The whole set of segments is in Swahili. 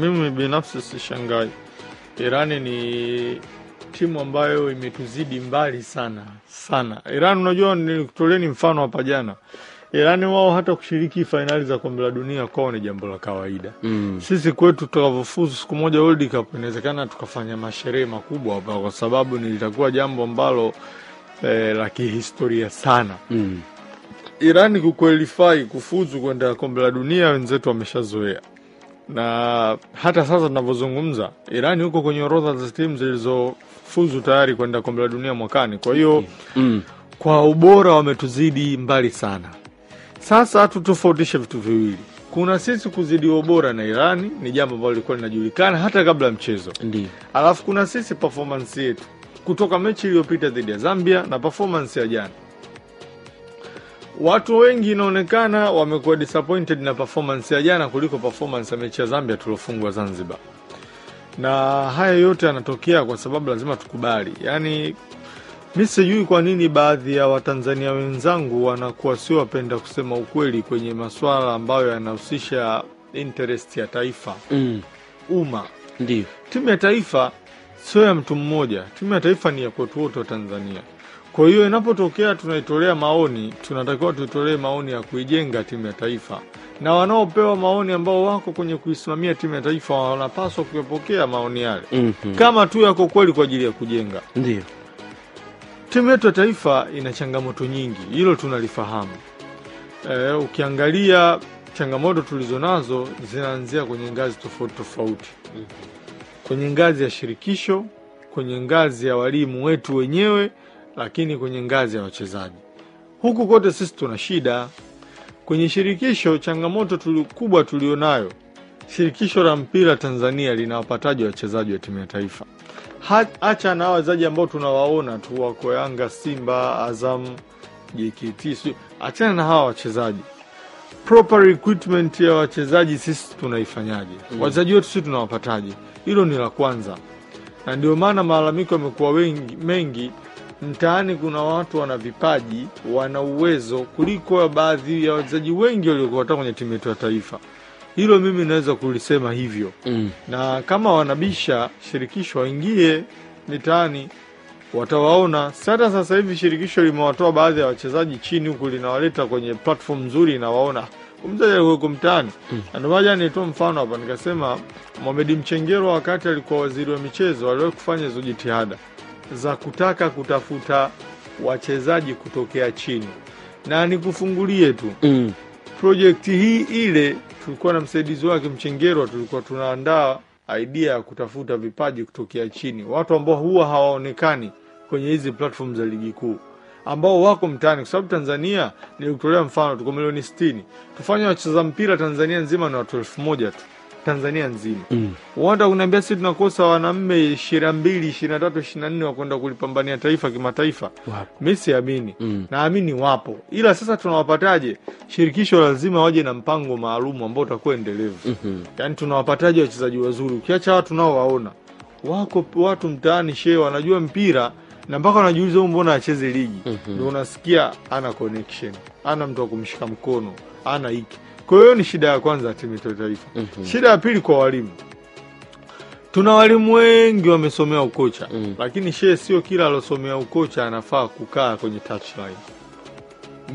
Mimi binafsi sishangai. Irani ni timu ambayo imetuzidi mbali sana sana. Irani, unajua, nilikutoleeni mfano hapa jana. Irani wao hata kushiriki finali za kombe la dunia kwao ni jambo la kawaida. Sisi kwetu tutakapofuzu siku moja World Cup inawezekana tukafanya masherehe makubwa hapa, kwa sababu litakuwa jambo ambalo la kihistoria sana. Irani kuqualify kufuzu kwenda kombe la dunia wenzetu wameshazoea. Na hata sasa tunavyozungumza Irani huko kwenye orodha za timu zilizofuzu tayari kwenda kombe la dunia mwakani. Kwa hiyo kwa ubora wametuzidi mbali sana. Sasa tutofautishe vitu viwili. Kuna sisi kuzidi ubora na Irani ni jambo ambalo lilikuwa linajulikana hata kabla ya mchezo. Ndiyo. Alafu kuna sisi performance yetu kutoka mechi iliyopita dhidi ya Zambia na performance ya jana. Watu wengi inaonekana wamekuwa disappointed na performance ya jana kuliko performance ya mechi ya Zambia tulofungwa Zanzibar. Na haya yote yanatokea kwa sababu lazima tukubali. Yaani mimi sijui kwa nini baadhi ya Watanzania wenzangu wanakuwa sio wapenda kusema ukweli kwenye masuala ambayo yanahusisha interest ya taifa. Umma. Ndiyo. Timu ya taifa sio ya mtu mmoja. Timu ya taifa ni ya kwetu wote wa Tanzania. Kwa hiyo inapotokea tunaitolea maoni, tunatakiwa tuitolee maoni ya kuijenga timu ya taifa. Na wanaopewa maoni ambao wako kwenye kuisimamia timu ya taifa wanapaswa kuyapokea maoni yale. Kama tu yako kweli kwa ajili ya kujenga. Ndiyo. Timu yetu ya taifa ina changamoto nyingi. Hilo tunalifahamu. Ukiangalia changamoto tulizonazo zinaanzia kwenye ngazi tofauti tofauti. Kwenye ngazi ya shirikisho, kwenye ngazi ya walimu wetu wenyewe, lakini kwenye ngazi ya wachezaji. Huku kote sisi tuna shida. Kwenye shirikisho changamoto kubwa tulionayo. Shirikisho la mpira Tanzania linawapataje wachezaji wa timu ya taifa? Acha na wachezaji ambao tunawaona tu wako Yanga, Simba, Azam, JKT. Achana na hawa wachezaji. Proper recruitment ya wachezaji sisi tunaifanyaje? Wachezaji wetu sisi tunawapataje? Hilo ni la kwanza. Na ndio maana malalamiko yamekuwa mengi. Mtaani kuna watu wana vipaji, wana uwezo kuliko baadhi ya wachezaji wengi waliokuwa kwenye timu yetu ya taifa. Hilo mimi naweza kulisema hivyo. Na kama wanabisha shirikisho waingie mitaani watawaona. Sasa hivi shirikisho limewatoa baadhi ya wachezaji chini huku linawaleta kwenye platform nzuri na waona mchezaji yuko mtaani. Ndio maana nitoa mfano hapa nikasema Mohamed Mchengero wakati alikuwa waziri wa michezo aliwahi kufanya hizo jitihada za kutaka kutafuta wachezaji kutokea chini. Na nikufungulie tu. Project hii ile tulikuwa na msaidizi wake Mchengero, tulikuwa tunaandaa idea ya kutafuta vipaji kutokea chini. Watu ambao huwa hawaonekani kwenye hizi platform za ligi kuu, ambao wako mtaani, kwa sababu Tanzania nilikutolea mfano tuko milioni 60. Tufanye wacheza mpira Tanzania nzima ni watu 1000 tu. Tanzania nzima. Wanda kuniambia sisi tunakosa wanaume 22, 23, 24 wa kwenda kulipambania taifa kimataifa. Mimi siamini. Naamini wapo. Ila sasa tunawapataje? Shirikisho lazima waje na mpango maalum ambao utakuwa endelevu. Yaani tunawapataje wachezaji wazuri? Ukiacha watu nao waona. Wako watu mtaani wanajua mpira na mpaka wanajiuliza mbona acheze ligi. Ndio unasikia ana connection, ana mtu wa kumshika mkono, ana hiki. Kwa hiyo ni shida ya kwanza timu ya taifa. Shida ya pili kwa walimu. Tuna walimu wengi wamesomea ukocha, lakini sio kila alosomea ukocha anafaa kukaa kwenye touchline.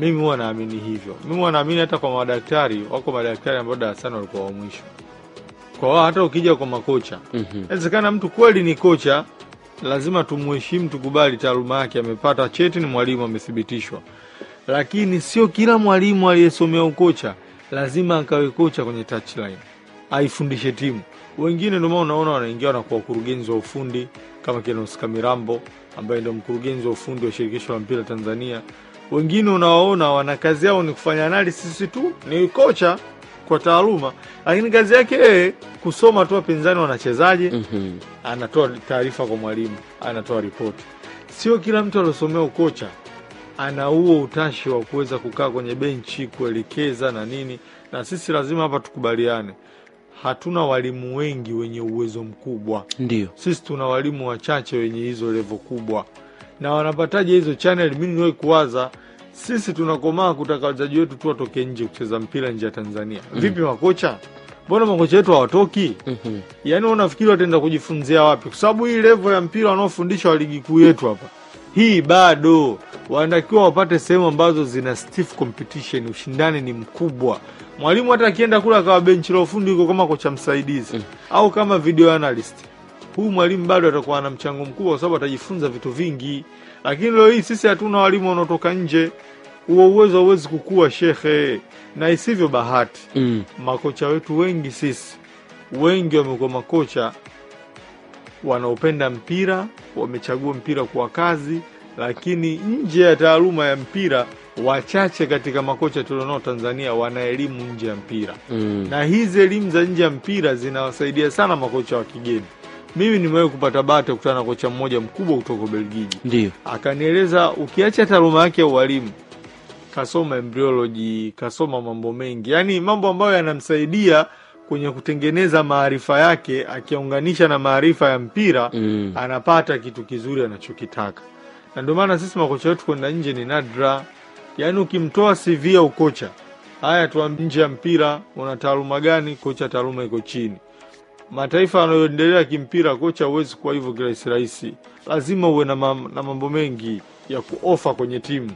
Mimi huwa naamini hivyo. Mimi huwa naamini hata kwa madaktari, wako madaktari ambao darasani walikuwa wa mwisho. Kwa hiyo hata ukija kwa makocha, inawezekana mtu kweli ni kocha, lazima tumheshimu, tukubali taaluma yake, amepata cheti, ni mwalimu amethibitishwa. Lakini sio kila mwalimu aliyesomea ukocha lazima akawe kocha kwenye touchline aifundishe timu. Wengine ndio unaona wanaingia na kwa kurugenzi wa ufundi kama Kenos Kamirambo ambaye ndio mkurugenzi wa ufundi wa shirikisho la mpira Tanzania. Wengine unawaona wana kazi yao ni kufanya analysis tu, ni kocha kwa taaluma, lakini kazi yake kusoma tu wapinzani wanachezaje, anatoa taarifa kwa mwalimu, anatoa ripoti. Sio kila mtu aliyosomea ukocha ana huo utashi wa kuweza kukaa kwenye benchi kuelekeza na nini. Na sisi lazima hapa tukubaliane, hatuna walimu wengi wenye uwezo mkubwa. Ndio. Sisi tuna walimu wachache wenye hizo level kubwa. Na wanapataje hizo channel? Mimi niwe kuwaza sisi tunakomaa kutaka wachezaji wetu tu watoke nje kucheza mpira nje ya Tanzania. Vipi makocha? mbona makocha wetu hawatoki? Yaani unafikiri wataenda kujifunzia wapi? Kwa sababu hii level ya mpira wanaofundisha wa ligi kuu yetu hapa, hii bado wanatakiwa wapate sehemu ambazo zina stiff competition, ushindani ni mkubwa. Mwalimu hata akienda kula kwa benchi la ufundi yuko kama kocha msaidizi au kama video analyst, huyu mwalimu bado atakuwa na mchango mkubwa kwa sababu atajifunza vitu vingi. Lakini leo hii sisi hatuna walimu wanaotoka nje, huo uwezo hauwezi kukua shekhe, na isivyo bahati makocha wetu wengi sisi wengi wamekuwa makocha wanaopenda mpira, wamechagua mpira kwa kazi, lakini nje ya taaluma ya mpira wachache katika makocha tulionao Tanzania wana elimu nje ya mpira. Na hizi elimu za nje ya mpira zinawasaidia sana makocha wa kigeni. Mimi nimewahi kupata bahati kukutana na kocha mmoja mkubwa kutoka Belgiji. Ndio. Akanieleza ukiacha taaluma yake ya ualimu, kasoma embryology, kasoma mambo mengi. Yaani mambo ambayo yanamsaidia kwenye kutengeneza maarifa yake, akiunganisha na maarifa ya mpira, anapata kitu kizuri anachokitaka. Na ndio maana sisi makocha wetu kwenda nje ni nadra. Yaani ukimtoa CV ya ukocha, haya tuambie nje ya mpira una taaluma gani? Kocha taaluma iko chini. Mataifa yanayoendelea kimpira, kocha huwezi kuwa hivyo kirahisi. Lazima uwe na mambo mengi ya kuofa kwenye timu.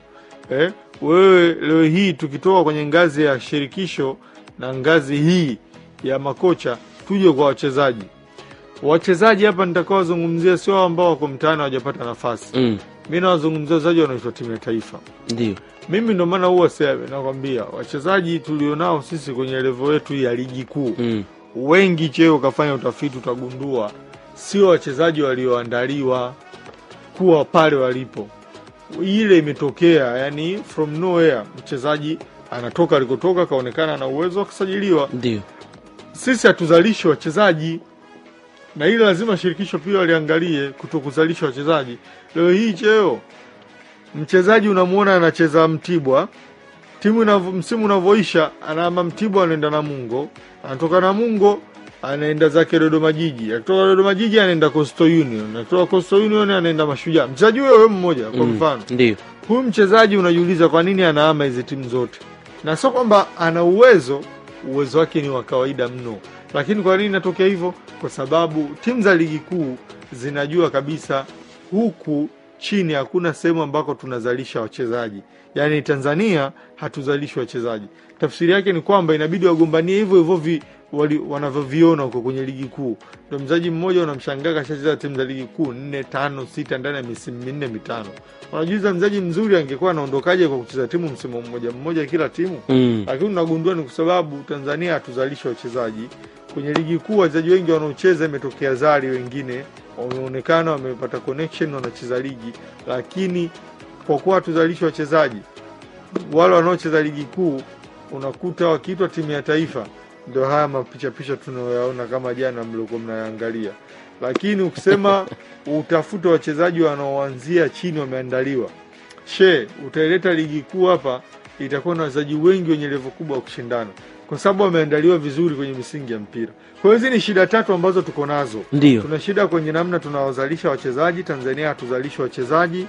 Wewe leo hii tukitoka kwenye ngazi ya shirikisho na ngazi hii ya makocha, tuje kwa wachezaji. Wachezaji hapa nitakaozungumzia sio ambao wako mtaani hawajapata nafasi. Mimi nawazungumzia wachezaji wanaoitwa timu ya taifa. Ndio. Mimi ndo maana huwa nakwambia wachezaji tulionao sisi kwenye level yetu ya ligi kuu, wengi cheo kafanya utafiti utagundua sio wachezaji walioandaliwa kuwa pale walipo. Ile imetokea, yani from nowhere mchezaji anatoka alikotoka kaonekana na uwezo kusajiliwa. Ndio. Sisi hatuzalishi wachezaji, na ile lazima shirikisho pia waliangalie kutokuzalisha wachezaji. Leo hii cheo mchezaji unamuona anacheza Mtibwa, timu msimu unavoisha anaama Mtibwa anaenda Namungo, anatoka Namungo anaenda zake Dodoma Jiji, akitoka Dodoma Jiji anaenda Coastal Union, akitoka Coastal Union anaenda Mashujaa. Mchezaji wewe mmoja kwa mfano. Ndio. Huyu mchezaji unajiuliza kwa nini anaama hizo timu zote? Na sio kwamba ana uwezo wake ni wa kawaida mno. Lakini kwa nini natokea hivyo? Kwa sababu timu za ligi kuu zinajua kabisa huku chini hakuna sehemu ambako tunazalisha wachezaji. Yaani Tanzania hatuzalishi wachezaji. Tafsiri yake ni kwamba inabidi wagombanie hivyo wanavyoviona huko kwenye ligi kuu. Ndio mchezaji mmoja unamshangaa kashacheza timu za ligi kuu 4, 5, 6 ndani ya misimu 4, 5. Unajiuliza mchezaji mzuri angekuwa anaondokaje kwa kucheza timu msimu mmoja kila timu? Lakini unagundua ni kwa sababu Tanzania hatuzalishi wachezaji. Kwenye ligi kuu wachezaji wengi wanaocheza imetokea zali, wengine wameonekana wamepata connection wanacheza ligi, lakini kwa kuwa hatuzalishi wachezaji wale wanaocheza ligi kuu unakuta wakiitwa timu ya taifa ndio haya mapicha tunayoyaona kama jana mloko mnaangalia. Lakini ukisema utafuta wachezaji wanaoanzia chini wameandaliwa, utaileta ligi kuu hapa itakuwa na wachezaji wengi wenye level kubwa wa kushindana kwa sababu wameandaliwa vizuri kwenye misingi ya mpira. Kwa hiyo hizi ni shida tatu ambazo tuko nazo. Ndio. Tuna shida kwenye namna tunawazalisha wachezaji. Tanzania hatuzalishi wachezaji.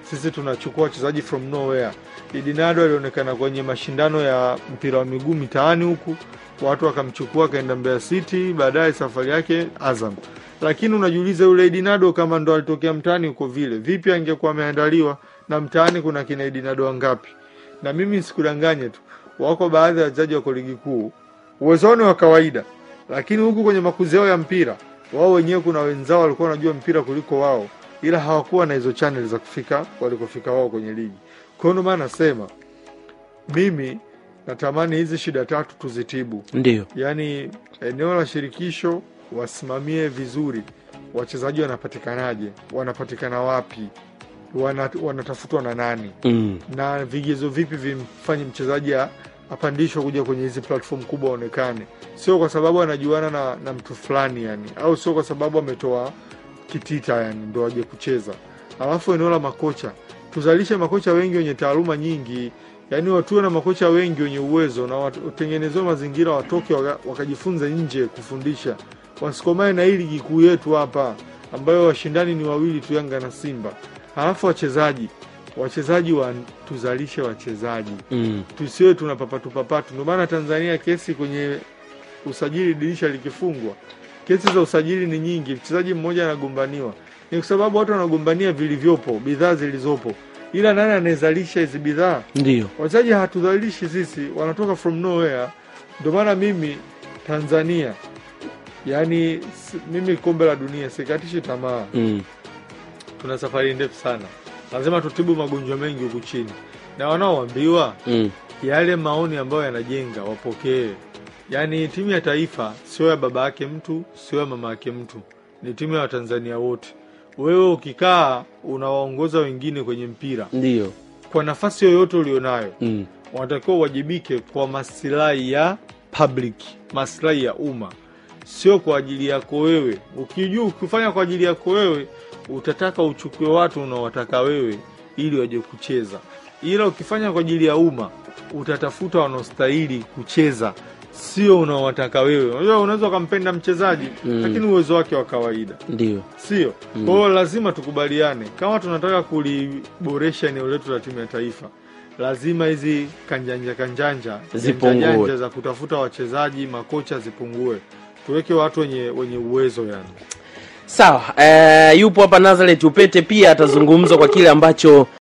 Sisi tunachukua wachezaji from nowhere. Idinado alionekana kwenye mashindano ya mpira wa miguu mitaani huku, watu wakamchukua kaenda Mbeya City, baadaye safari yake Azam. Lakini unajiuliza yule Idinado kama ndo alitokea mtaani huko vile, vipi angekuwa ameandaliwa? Na mtaani kuna kina Idinado wangapi? Na mimi sikudanganye tu, wako baadhi ya wachezaji wa ligi kuu uwezoni wa kawaida, lakini huku kwenye makuzi yao ya mpira wao wenyewe kuna wenzao walikuwa wanajua mpira kuliko wao, ila hawakuwa na hizo channel za kufika walikofika wao kwenye ligi. Kwa hiyo maana nasema mimi natamani hizi shida tatu tuzitibu. Ndio. Yaani eneo la shirikisho wasimamie vizuri wachezaji wanapatikanaje, wanapatikana wapi, wanatafutwa na nani, na vigezo vipi vimfanye mchezaji apandishwe kuja kwenye hizi platform kubwa aonekane. Sio kwa sababu anajuana na mtu fulani yani, au sio kwa sababu ametoa kitita yani ndio aje kucheza. Alafu eneo la makocha, tuzalishe makocha wengi wenye taaluma nyingi. Yaani watuwe na makocha wengi wenye uwezo na watengenezwe mazingira watoke wakajifunza nje kufundisha. Wasikomae na hii ligi kuu yetu hapa ambayo washindani ni wawili tu, Yanga na Simba. Alafu wachezaji tuzalishe wachezaji. Tusiwe tunapapatu. Ndio maana Tanzania kesi kwenye usajili dirisha likifungwa, kesi za usajili ni nyingi, mchezaji mmoja anagombaniwa. Ni kwa sababu watu wanagombania vilivyopo, bidhaa zilizopo. Ila nani anazalisha hizo bidhaa? Ndio. Wachezaji hatudhalishi sisi, wanatoka from nowhere. Ndio maana mimi Tanzania, yani mimi kombe la dunia sikatishi tamaa. Tuna safari ndefu sana. Lazima tutibu magonjwa mengi huku chini. Na wanaoambiwa yale maoni ambayo yanajenga wapokee. Yani timu ya taifa sio ya baba yake mtu, sio ya mama yake mtu. Ni timu ya Watanzania wote. Wewe ukikaa unawaongoza wengine kwenye mpira. Ndio. Kwa nafasi yoyote ulionayo, wanatakiwa wajibike kwa maslahi ya public, maslahi ya umma. Sio kwa ajili yako wewe. Ukijua ukifanya kwa ajili yako wewe, utataka uchukue watu unaowataka wewe ili waje kucheza. Ila ukifanya kwa ajili ya umma, utatafuta wanaostahili kucheza, sio unaowataka wewe. Unajua unaweza kumpenda mchezaji lakini uwezo wake wa kawaida. Ndio. Sio. Kwa hiyo lazima tukubaliane, kama tunataka kuliboresha eneo letu la timu ya taifa, lazima hizi kanjanja zipungue za kutafuta wachezaji, makocha zipungue. Tuweke watu wenye uwezo yani. Sawa. Yupo hapa Nazareth Upete pia atazungumza kwa kile ambacho